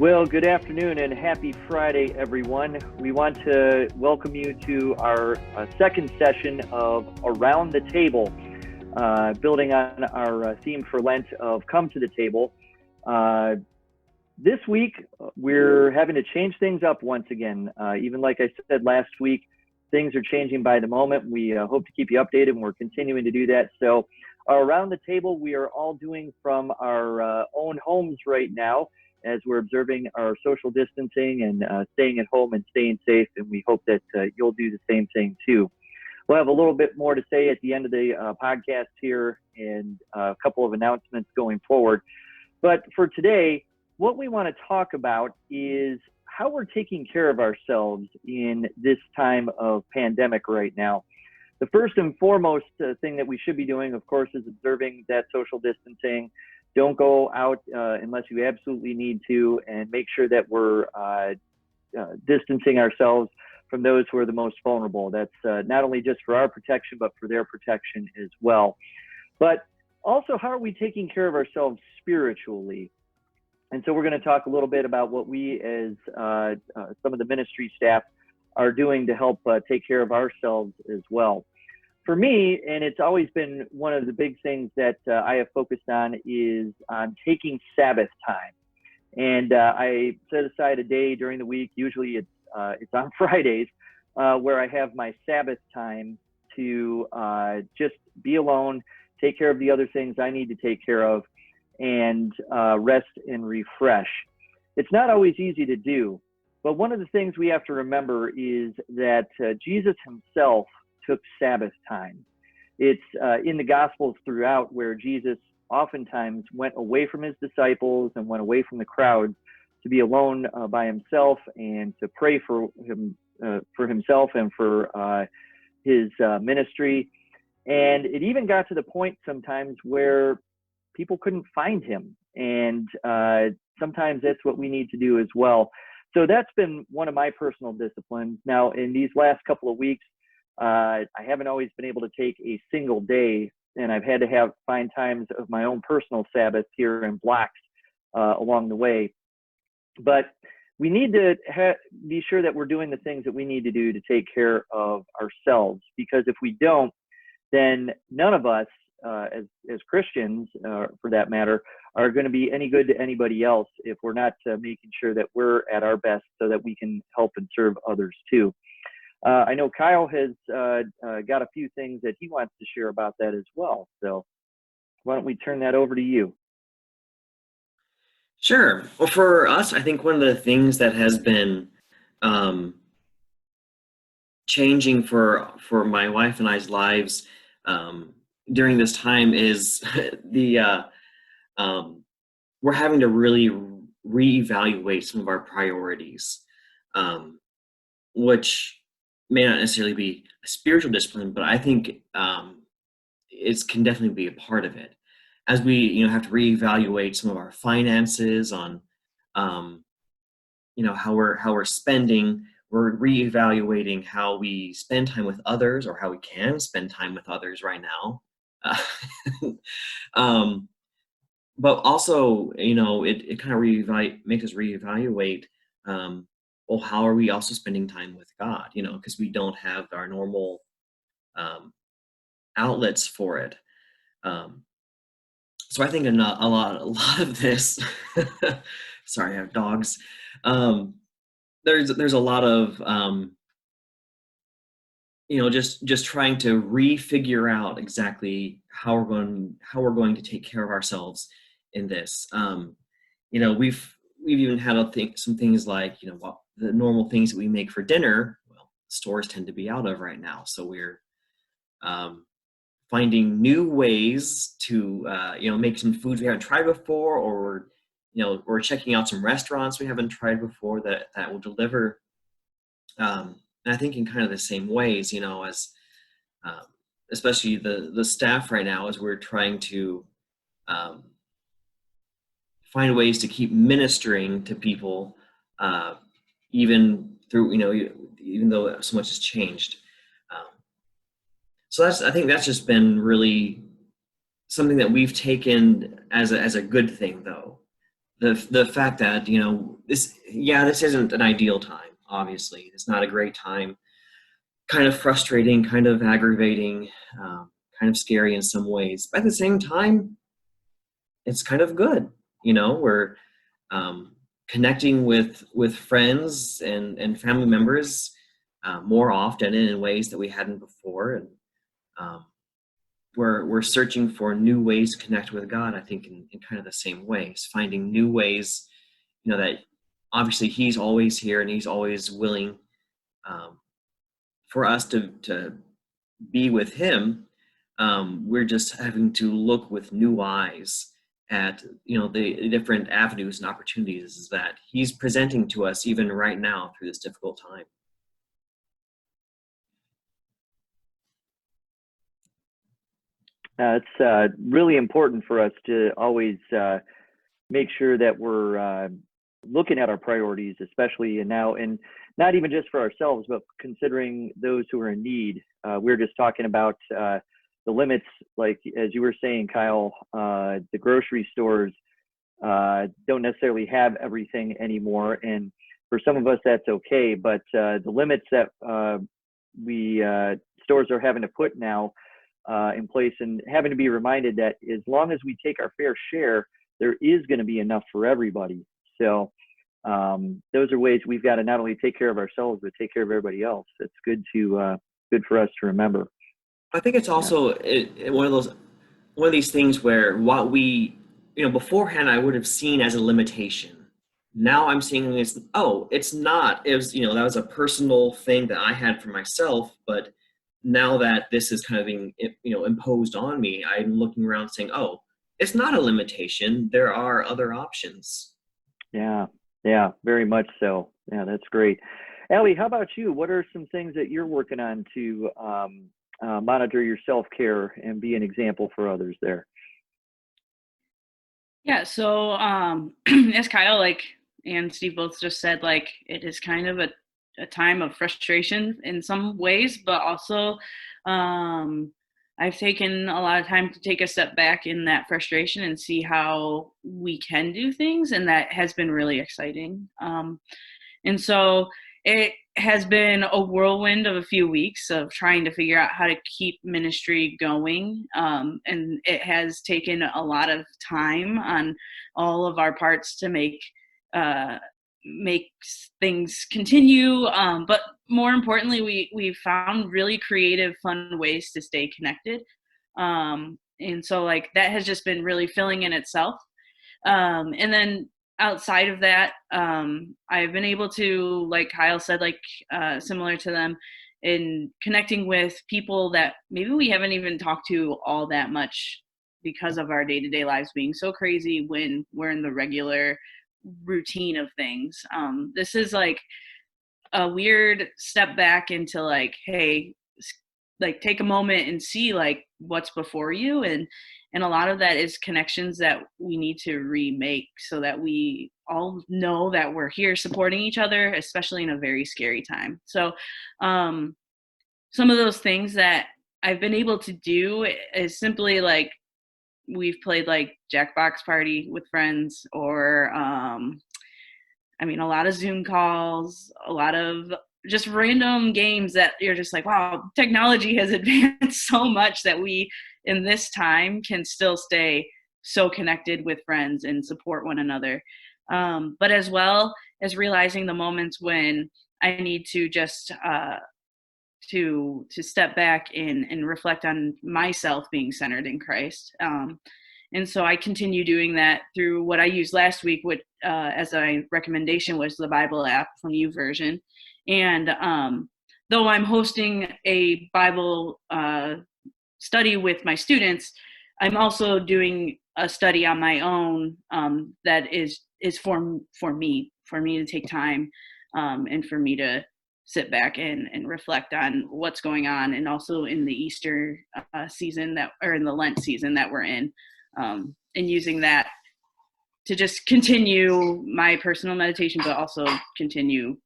Well, good afternoon and happy Friday, everyone. We want to welcome you to our second session of Around the Table, building on our theme for Lent of Come to the Table. This week, we're having to change things up once again. Even like I said last week, things are changing by the moment. We hope to keep you updated, and we're continuing to do that. So Around the Table, we are all doing from our own homes right now, as we're observing our social distancing and staying at home and staying safe. And we hope that you'll do the same thing too. We'll have a little bit more to say at the end of the podcast here and a couple of announcements going forward. But for today, what we want to talk about is how we're taking care of ourselves in this time of pandemic right now. The first and foremost thing that we should be doing, of course, is observing that social distancing. Don't go out unless you absolutely need to, and make sure that we're distancing ourselves from those who are the most vulnerable. That's not only just for our protection, but for their protection as well. But also, how are we taking care of ourselves spiritually? And so we're going to talk a little bit about what we as some of the ministry staff are doing to help take care of ourselves as well. For me, and it's always been one of the big things that I have focused on, is on taking Sabbath time. And I set aside a day during the week, usually it's on Fridays, where I have my Sabbath time to just be alone, take care of the other things I need to take care of, and rest and refresh. It's not always easy to do, but one of the things we have to remember is that Jesus himself took Sabbath time. It's in the Gospels throughout where Jesus oftentimes went away from his disciples and went away from the crowds to be alone by himself and to pray for himself and for his ministry. And it even got to the point sometimes where people couldn't find him. And sometimes that's what we need to do as well. So that's been one of my personal disciplines. Now, in these last couple of weeks, I haven't always been able to take a single day, and I've had to find times of my own personal Sabbath here in blocks along the way. But we need to be sure that we're doing the things that we need to do to take care of ourselves, because if we don't, then none of us, as Christians, for that matter, are going to be any good to anybody else if we're not making sure that we're at our best so that we can help and serve others too. I know Kyle has got a few things that he wants to share about that as well. So why don't we turn that over to you? Sure. Well, for us, I think one of the things that has been changing for my wife and I's lives during this time is we're having to really reevaluate some of our priorities, which may not necessarily be a spiritual discipline, but I think it can definitely be a part of it. As we, have to reevaluate some of our finances on, how we're spending. We're reevaluating how we spend time with others, or how we can spend time with others right now. But also, it kind of makes us reevaluate. Well, how are we also spending time with God? Because we don't have our normal outlets for it. So I think a lot of this. Sorry, I have dogs. There's a lot of just trying to refigure out exactly how we're going to take care of ourselves in this. We've even had some things like the normal things that we make for dinner. Well, stores tend to be out of right now, so we're finding new ways to make some foods we haven't tried before, or we're checking out some restaurants we haven't tried before that will deliver. And I think in kind of the same ways, as especially the staff right now, as we're trying to find ways to keep ministering to people, even through even though so much has changed. So I think that's just been really something that we've taken as a good thing, though. the fact that, this isn't an ideal time. Obviously, it's not a great time. Kind of frustrating, kind of aggravating, kind of scary in some ways. But at the same time, it's kind of good. We're connecting with friends and family members more often and in ways that we hadn't before, and um, we're searching for new ways to connect with God. I think in kind of the same ways, finding new ways, that obviously He's always here and He's always willing for us to be with Him. We're just having to look with new eyes at the different avenues and opportunities that He's presenting to us even right now through this difficult time. It's really important for us to always make sure that we're looking at our priorities, especially now, and not even just for ourselves, but considering those who are in need. We were just talking about the limits, like as you were saying, Kyle, the grocery stores don't necessarily have everything anymore. And for some of us, that's okay. But the limits that stores are having to put now in place, and having to be reminded that as long as we take our fair share, there is going to be enough for everybody. So those are ways we've got to not only take care of ourselves, but take care of everybody else. It's good for us to remember. I think it's also one of these things where what we, beforehand I would have seen as a limitation. Now I'm seeing it's not. It was, that was a personal thing that I had for myself, but now that this is kind of being, imposed on me, I'm looking around saying, oh, it's not a limitation. There are other options. Yeah, very much so. Yeah, that's great. Ellie, how about you? What are some things that you're working on to monitor your self-care and be an example for others there? Yeah, so as Kyle and Steve both just said, it is kind of a time of frustration in some ways, but also I've taken a lot of time to take a step back in that frustration and see how we can do things, and that has been really exciting. And so it has been a whirlwind of a few weeks of trying to figure out how to keep ministry going. And it has taken a lot of time on all of our parts to make things continue. But more importantly, we've found really creative, fun ways to stay connected. And so that has just been really filling in itself. And then outside of that, I've been able to, like Kyle said, similar to them, in connecting with people that maybe we haven't even talked to all that much because of our day-to-day lives being so crazy when we're in the regular routine of things. This is a weird step back into hey, take a moment and see what's before you, and a lot of that is connections that we need to remake so that we all know that we're here supporting each other, especially in a very scary time. So some of those things that I've been able to do is simply we've played Jackbox Party with friends, or a lot of Zoom calls, a lot of just random games that you're just wow, technology has advanced so much that we in this time can still stay so connected with friends and support one another. But as well as realizing the moments when I need to just to step back and reflect on myself being centered in Christ. And so I continue doing that through what I used last week, which as a recommendation was the Bible app from YouVersion. And though I'm hosting a Bible study with my students, I'm also doing a study on my own that is for me to take time and for me to sit back and reflect on what's going on, and also in the Easter season in the Lent season that we're in, and using that to just continue my personal meditation, but also continue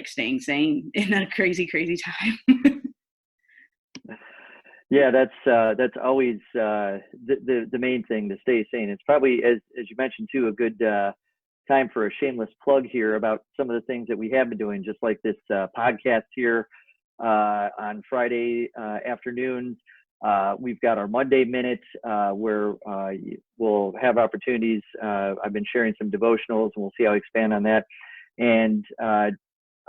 staying sane in a crazy time. Yeah, that's always the main thing, to stay sane. It's probably, as you mentioned too, a good time for a shameless plug here about some of the things that we have been doing, just like this podcast here on Friday afternoons. We've got our Monday Minute where we'll have opportunities. I've been sharing some devotionals, and we'll see how I expand on that. And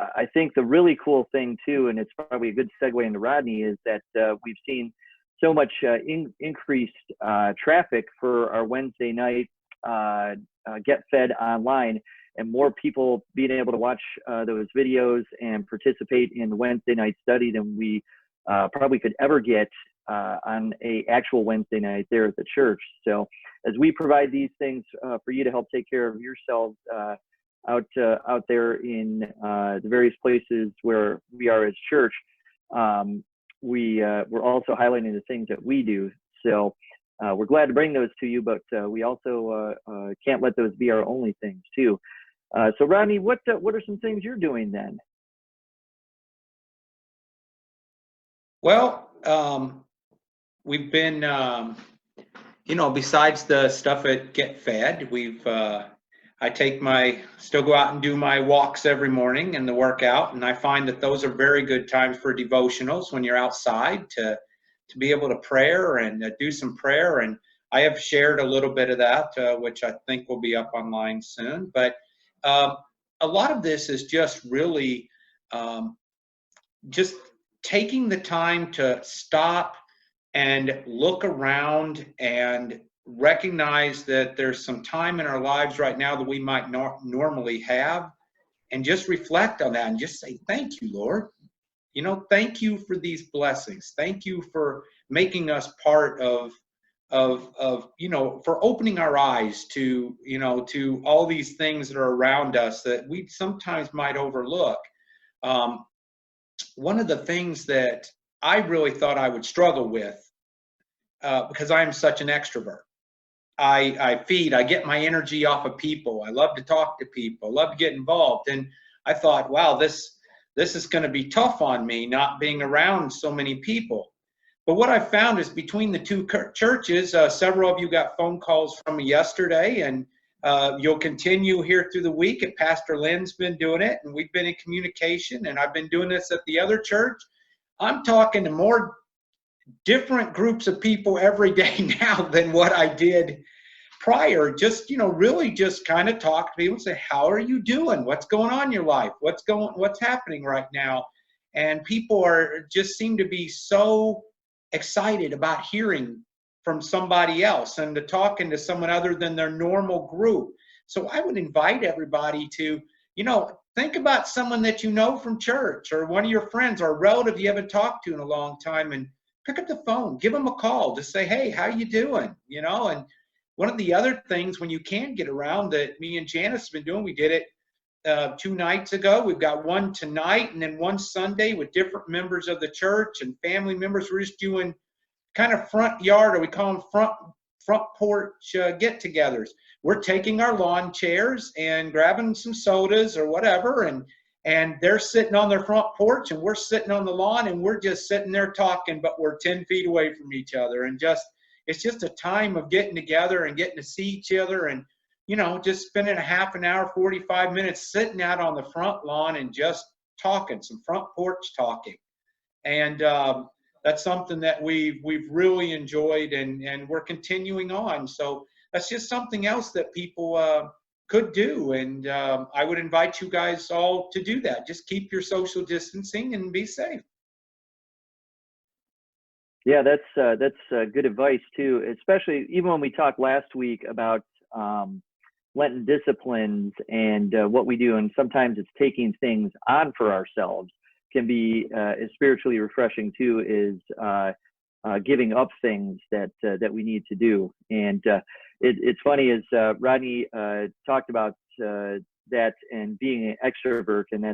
I think the really cool thing too, and it's probably a good segue into Rodney, is that we've seen so much increased traffic for our Wednesday night Get Fed online, and more people being able to watch those videos and participate in the Wednesday night study than we probably could ever get on a actual Wednesday night there at the church. So as we provide these things for you to help take care of yourselves out there in the various places where we are as church, we're also highlighting the things that we do. So we're glad to bring those to you, but we also can't let those be our only things too. So Rodney, what are some things you're doing then? Well, we've been, besides the stuff at Get Fed, I still go out and do my walks every morning and the workout, and I find that those are very good times for devotionals when you're outside to be able to prayer and do some prayer. And I have shared a little bit of that, which I think will be up online soon. But a lot of this is just really just taking the time to stop and look around and recognize that there's some time in our lives right now that we might not normally have, and just reflect on that and just say, thank you, Lord. Thank you for these blessings. Thank you for making us part of for opening our eyes to all these things that are around us that we sometimes might overlook. One of the things that I really thought I would struggle with, because I am such an extrovert. I get my energy off of people. I love to talk to people, I love to get involved. And I thought, wow, this is going to be tough on me, not being around so many people. But what I found is between the two churches, several of you got phone calls from me yesterday, and you'll continue here through the week. And Pastor Lynn's been doing it, and we've been in communication, and I've been doing this at the other church. I'm talking to more different groups of people every day now than what I did prior. Just, really just kind of talk to people and say, how are you doing? What's going on in your life? What's happening right now? And people just seem to be so excited about hearing from somebody else and to talking to someone other than their normal group. So I would invite everybody to, think about someone that you know from church, or one of your friends or a relative you haven't talked to in a long time, and pick up the phone, give them a call, just say, hey, how you doing? And one of the other things when you can get around that me and Janice have been doing, we did it 2 nights ago. We've got one tonight and then one Sunday with different members of the church and family members. We're just doing kind of front yard, or we call them front porch get-togethers. We're taking our lawn chairs and grabbing some sodas or whatever, and they're sitting on their front porch and we're sitting on the lawn, and we're just sitting there talking, but we're 10 feet away from each other. And it's just a time of getting together and getting to see each other, and just spending a half an hour, 45 minutes sitting out on the front lawn and just talking, some front porch talking. And that's something that we've really enjoyed, and we're continuing on. So that's just something else that people could do. And I would invite you guys all to do that. Just keep your social distancing and be safe. Yeah, that's good advice too, especially even when we talked last week about Lenten disciplines and what we do. And sometimes it's taking things on for ourselves can be as spiritually refreshing too, is giving up things that we need to do. And it's funny, as Rodney talked about that and being an extrovert, and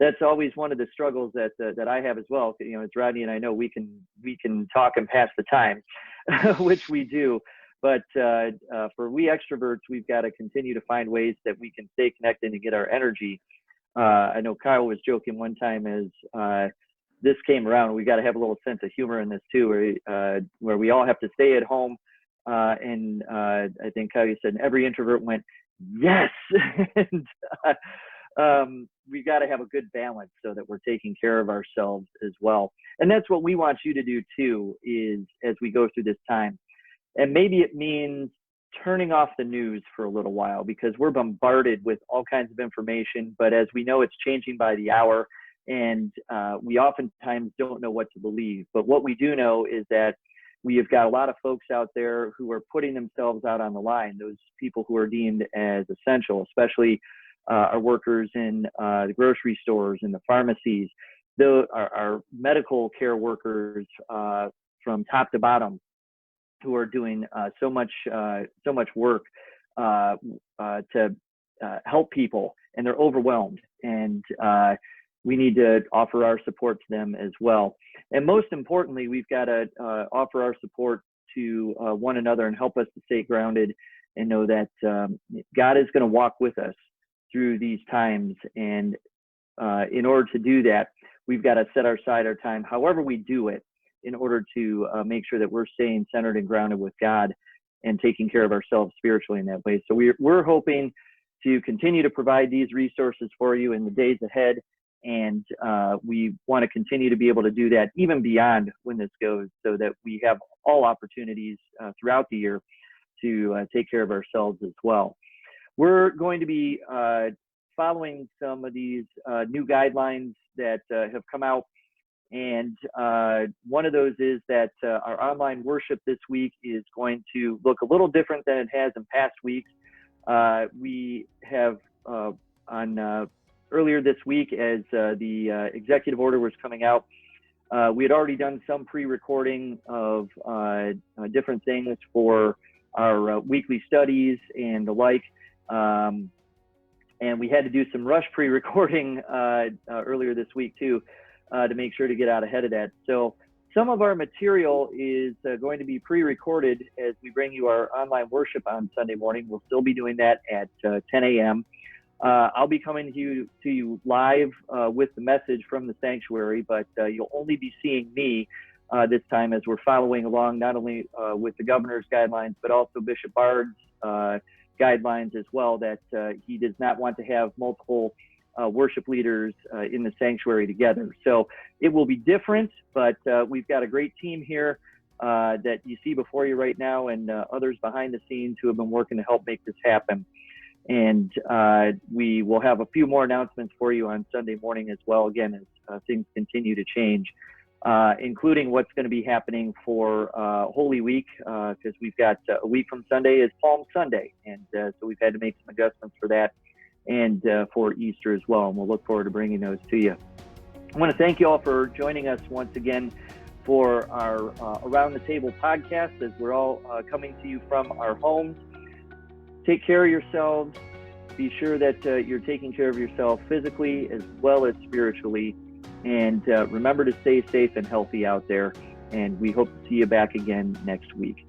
that's always one of the struggles that I have as well. As Rodney and I know, we can talk and pass the time, which we do. But for we extroverts, we've got to continue to find ways that we can stay connected and get our energy. I know Kyle was joking one time as this came around. We got to have a little sense of humor in this too, where we all have to stay at home. And I think how you said, every introvert went, yes. And we got to have a good balance so that we're taking care of ourselves as well. And that's what we want you to do too, is as we go through this time. And maybe it means turning off the news for a little while, because we're bombarded with all kinds of information, but as we know, it's changing by the hour, and we oftentimes don't know what to believe. But what we do know is that we have got a lot of folks out there who are putting themselves out on the line, those people who are deemed as essential, especially our workers in the grocery stores and the pharmacies, our medical care workers from top to bottom, who are doing so much work to help people, and they're overwhelmed. And we need to offer our support to them as well. And most importantly, we've got to offer our support to one another and help us to stay grounded and know that God is going to walk with us through these times. And in order to do that, we've got to set aside our time, however we do it, in order to make sure that we're staying centered and grounded with God and taking care of ourselves spiritually in that way. So we're hoping to continue to provide these resources for you in the days ahead. And we want to continue to be able to do that even beyond when this goes, so that we have all opportunities throughout the year to take care of ourselves as well. We're going to be following some of these new guidelines that have come out. And one of those is that our online worship this week is going to look a little different than it has in past weeks. We have earlier this week, as the executive order was coming out, we had already done some pre-recording of different things for our weekly studies and the like. And we had to do some rush pre-recording earlier this week too, to make sure to get out ahead of that. So some of our material is going to be pre-recorded as we bring you our online worship on Sunday morning. We'll still be doing that at 10 a.m. I'll be coming to you live with the message from the sanctuary, but you'll only be seeing me this time, as we're following along not only with the governor's guidelines, but also Bishop Bard's guidelines as well, that he does not want to have multiple worship leaders in the sanctuary together. So it will be different, but we've got a great team here that you see before you right now, and others behind the scenes who have been working to help make this happen. And we will have a few more announcements for you on Sunday morning as well, again, as things continue to change, including what's going to be happening for Holy Week, because we've got a week from Sunday is Palm Sunday. And so we've had to make some adjustments for that, and for Easter as well. And we'll look forward to bringing those to you. I want to thank you all for joining us once again for our Around the Table podcast, as we're all coming to you from our homes. Take care of yourselves. Be sure that you're taking care of yourself physically as well as spiritually. And remember to stay safe and healthy out there. And we hope to see you back again next week.